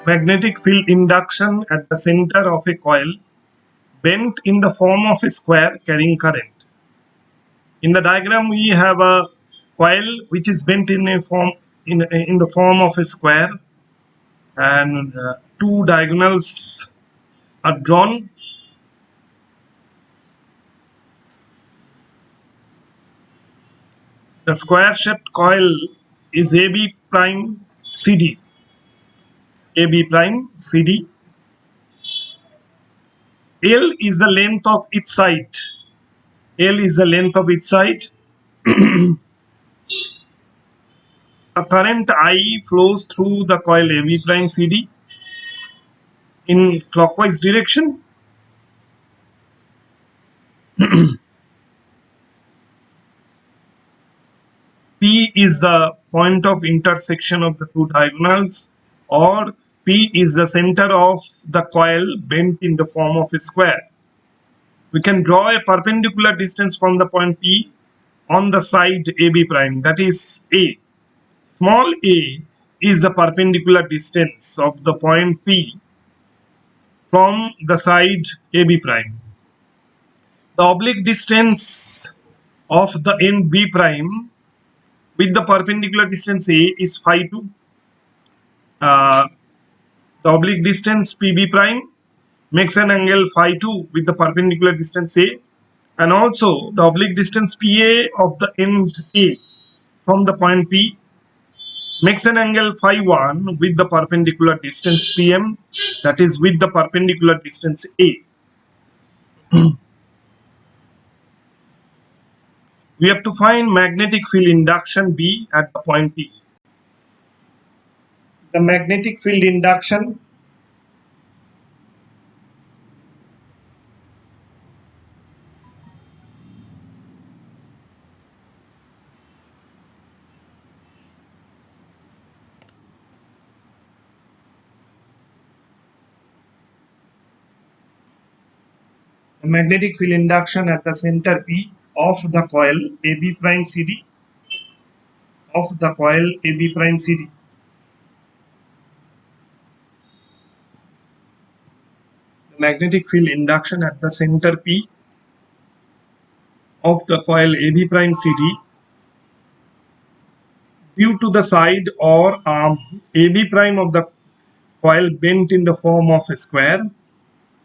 Magnetic field induction at the center of a coil bent in the form of a square carrying current. In the diagram, we have a coil which is bent in the form of a square, and two diagonals are drawn. The square-shaped coil is AB prime CD. AB prime CD. L is the length of each side. L is the length of each side. A current I flows through the coil AB prime CD in clockwise direction. P is the point of intersection of the two diagonals, or P is the center of the coil bent in the form of a square. We can draw a perpendicular distance from the point P on the side AB prime, that is A. Small a is the perpendicular distance of the point P from the side AB prime. The oblique distance of the end B prime with the perpendicular distance A is phi 2. The oblique distance PB prime makes an angle phi 2 with the perpendicular distance A, and also the oblique distance PA of the end A from the point P makes an angle phi 1 with the perpendicular distance PM, that is with the perpendicular distance A. We have to find magnetic field induction B at the point P. The magnetic field induction at the center P of the coil AB prime CD The magnetic field induction at the center P of the coil AB prime CD due to the side or arm AB prime of the coil bent in the form of a square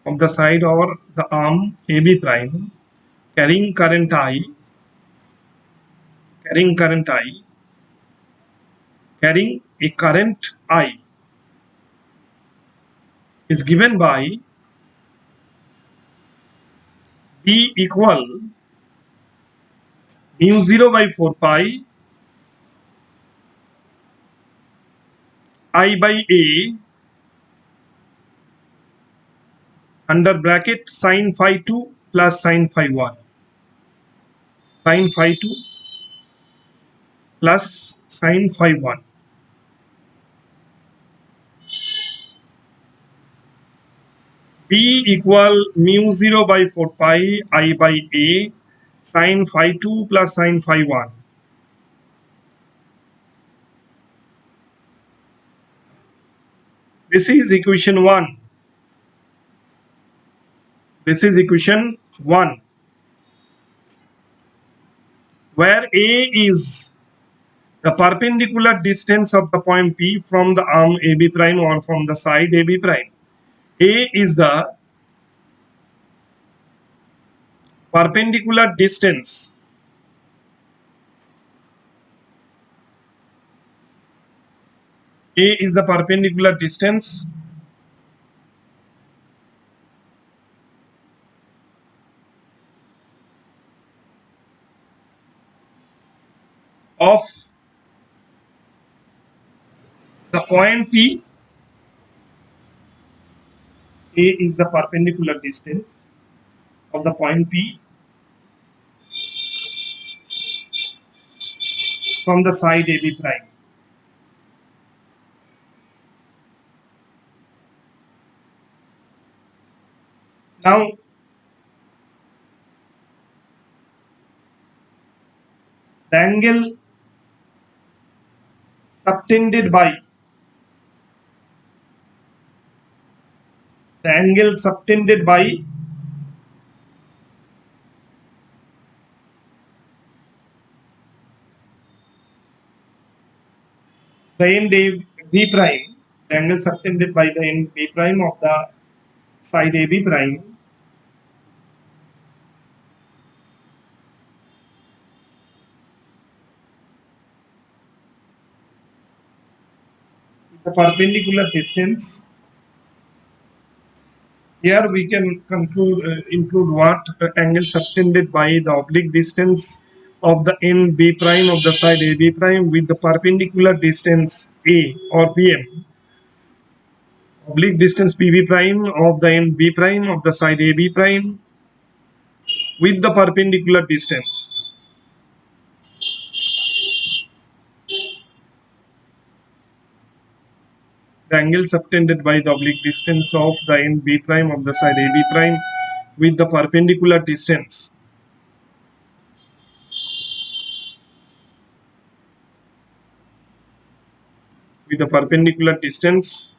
of the side or the arm AB prime carrying current I carrying a current I is given by B equal mu 0 by 4 pi I by A under bracket sin phi 2 plus sin phi 1. Sin phi 2 plus sin phi 1. B equal mu 0 by 4 pi I by A sin phi 2 plus sin phi 1. This is equation 1. This is equation 1, where A is the perpendicular distance of the point P from the arm AB prime or from the side AB prime. A is the perpendicular distance A is the perpendicular distance of the point P. A is the perpendicular distance of the point P from the side AB prime. Now, the angle subtended by the angle subtended by the end B prime, the angle subtended by the end B prime of the side AB prime with the perpendicular distance. Here we can include what angle subtended by the oblique distance of the end B prime of the side AB prime with the perpendicular distance A or PM. Oblique distance PB prime of the end B prime of the side AB prime with the perpendicular distance. The angle subtended by the oblique distance of the end B prime of the side AB prime with the perpendicular distance. With the perpendicular distance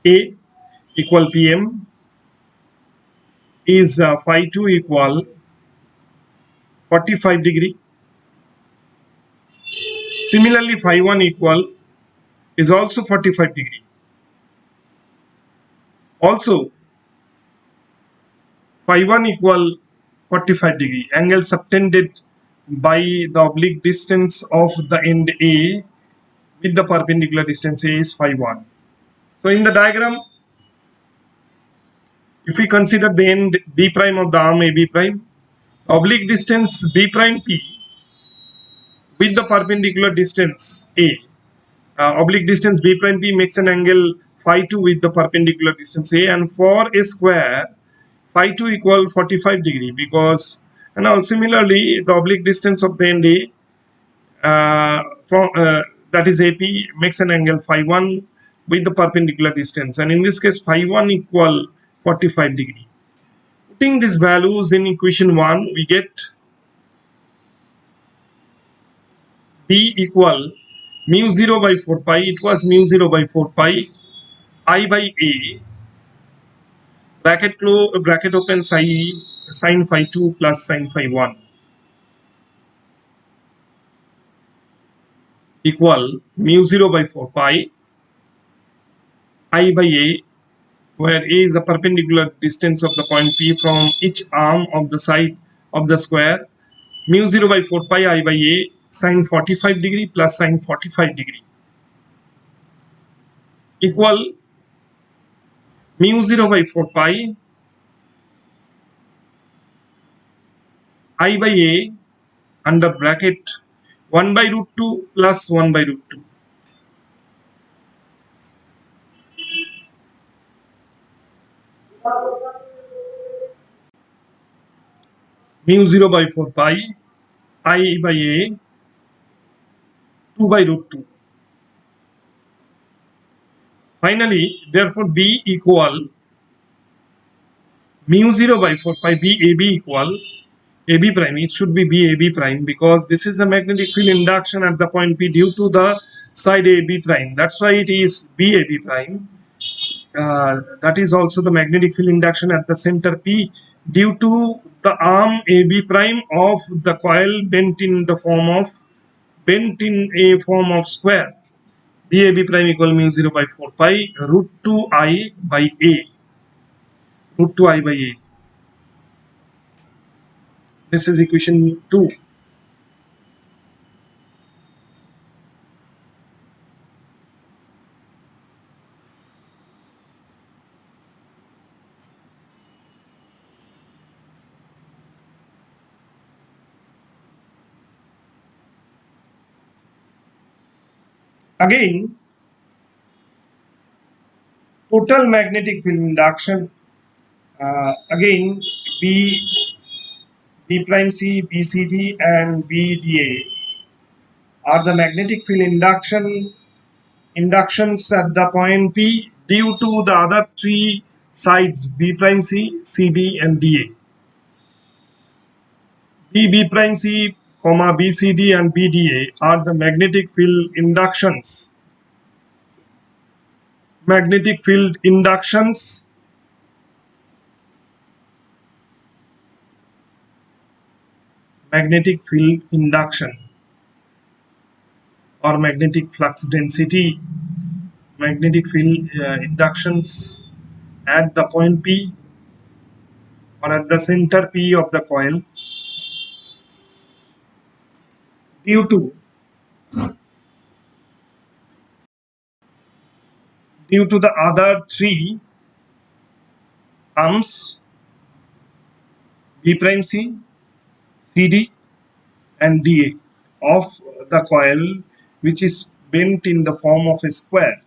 A equal PM is phi 2 equal 45 degree. Similarly, phi 1 equal is also 45 degree. Also, phi 1 equal 45 degree. Angle subtended by the oblique distance of the end A with the perpendicular distance A is phi 1. So in the diagram, if we consider the end B prime of the arm AB prime, oblique distance B prime P with the perpendicular distance A, oblique distance B prime P makes an angle phi 2 with the perpendicular distance A, and for a square phi 2 equal 45 degree, because and now similarly the oblique distance of the end A from that is AP makes an angle phi 1 with the perpendicular distance, and in this case phi 1 equal 45 degree. Putting these values in equation 1, we get B equal mu 0 by 4 pi. It was mu 0 by 4 pi I by A bracket close bracket open sin phi 2 plus sin phi 1 equal mu 0 by 4 pi I by A, where A is the perpendicular distance of the point P from each arm of the side of the square, mu 0 by 4 pi I by A sin 45 degree plus sin 45 degree equal mu 0 by 4 pi I by A under bracket 1 by root 2 plus 1 by root 2. Mu 0 by 4 pi I by A 2 by root 2. Finally, therefore B equal mu 0 by 4 pi B AB equal AB prime. It should be B AB prime because this is the magnetic field induction at the point P due to the side AB prime. That's why it is B AB prime. That is also the magnetic field induction at the center P due to the arm AB prime of the coil bent in a form of square. BAB prime equal mu 0 by 4 pi root 2 I by A. Root 2 I by A. This is equation 2. Again, total magnetic field induction. Again, B prime C, BCD, and BDA are the magnetic field inductions at the point P due to the other three sides B prime C, CD, and DA. B prime C, BCD, and BDA are the magnetic field inductions magnetic field inductions, magnetic field induction or magnetic flux density, magnetic field inductions at the point P or at the center P of the coil due to the other three arms B prime C, CD and DA of the coil, which is bent in the form of a square.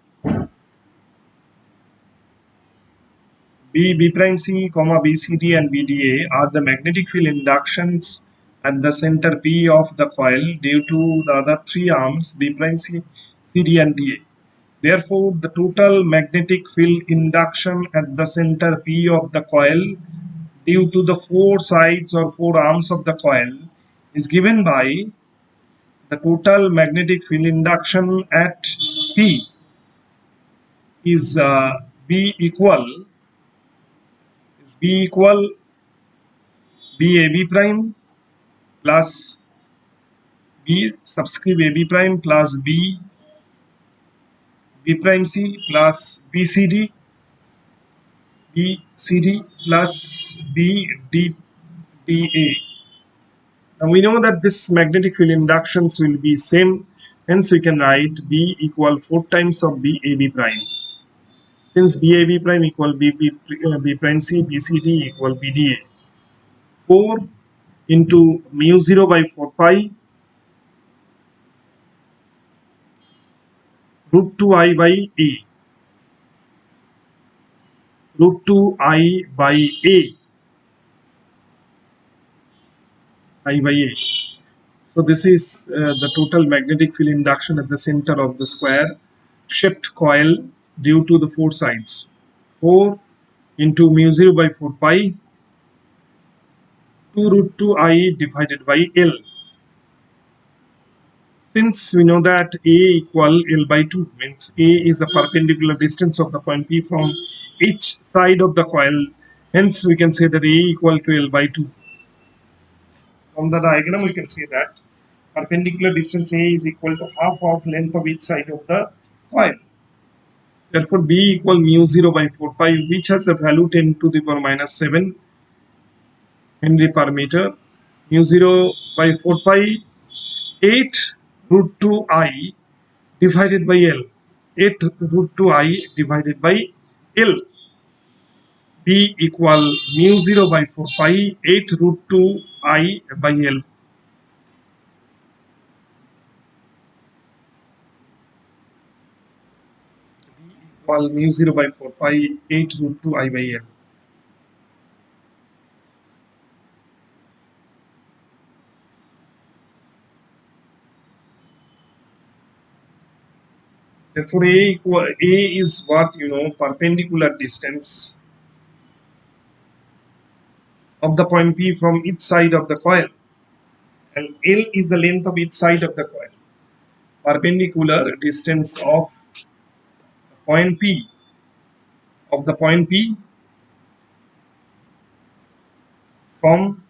B prime C, BCD and BDA are the magnetic field inductions at the center P of the coil due to the other three arms B prime C, CD and DA. Therefore, the total magnetic field induction at the center P of the coil due to the four sides or four arms of the coil is given by the total magnetic field induction at P is B equal BAB prime plus B subscript AB prime plus B prime C plus BCD plus BDA. Now we know that this magnetic field inductions will be same, hence we can write B equal 4 times of BAB prime. Since BAB prime equal B prime C, BCD equal BDA. 4 into mu 0 by 4 pi root 2 I by A. Root 2 I by A. I by A. So this is the total magnetic field induction at the center of the square shaped coil due to the four sides. 4 into mu 0 by 4 pi 2 root 2 I divided by L. Since we know that A equal L by 2 means A is the perpendicular distance of the point P from each side of the coil, hence we can say that A equal to L by 2. From the diagram we can see that perpendicular distance A is equal to half of length of each side of the coil. Therefore B equal mu 0 by 4 pi, which has the value 10 to the power minus 7 Henry per meter. Mu 0 by 4 pi 8 root 2 I divided by L. 8 root 2 I divided by L. B equal mu 0 by 4 pi 8 root 2 I by L. Equal mu 0 by 4 pi 8 root 2 I by L. Therefore, A is what perpendicular distance of the point P from each side of the coil, and L is the length of each side of the coil. Perpendicular distance of point P from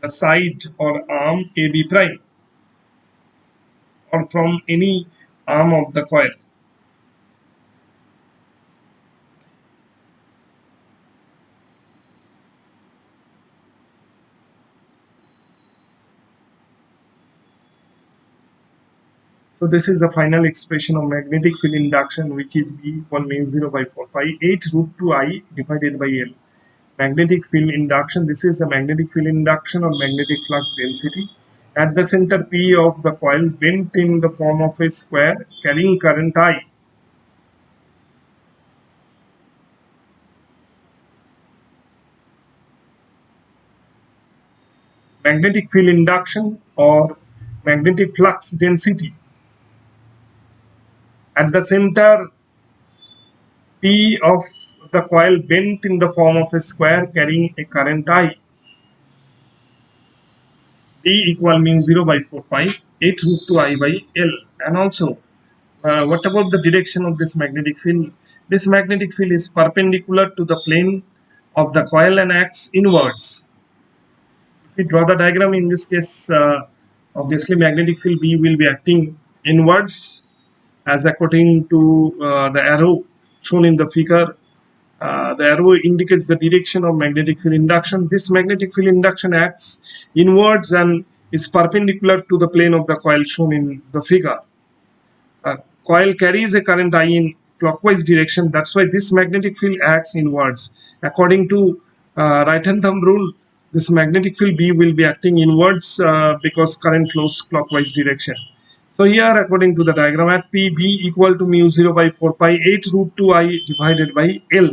the side or arm AB prime or from any arm of the coil. So this is the final expression of magnetic field induction, which is B equal mu 0 by 4 pi 8 root 2 I divided by L. Magnetic field induction, this is the magnetic field induction or magnetic flux density at the center P of the coil bent in the form of a square carrying current I. Magnetic field induction or magnetic flux density at the center P of the coil bent in the form of a square carrying a current I. B equal mu 0 by 4 pi 8 root 2 I by L, and also What about the direction of this magnetic field? This magnetic field is perpendicular to the plane of the coil and acts inwards. If we draw the diagram, in this case, obviously magnetic field B will be acting inwards, as according to the arrow shown in the figure. The arrow indicates the direction of magnetic field induction. This magnetic field induction acts inwards and is perpendicular to the plane of the coil shown in the figure. Coil carries a current I in clockwise direction. That's why this magnetic field acts inwards. According to right hand thumb rule, this magnetic field B will be acting inwards because current flows clockwise direction. So here, according to the diagram, at P, B equal to mu 0 by 4 pi 8 root 2 I divided by L,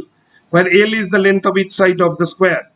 where L is the length of each side of the square.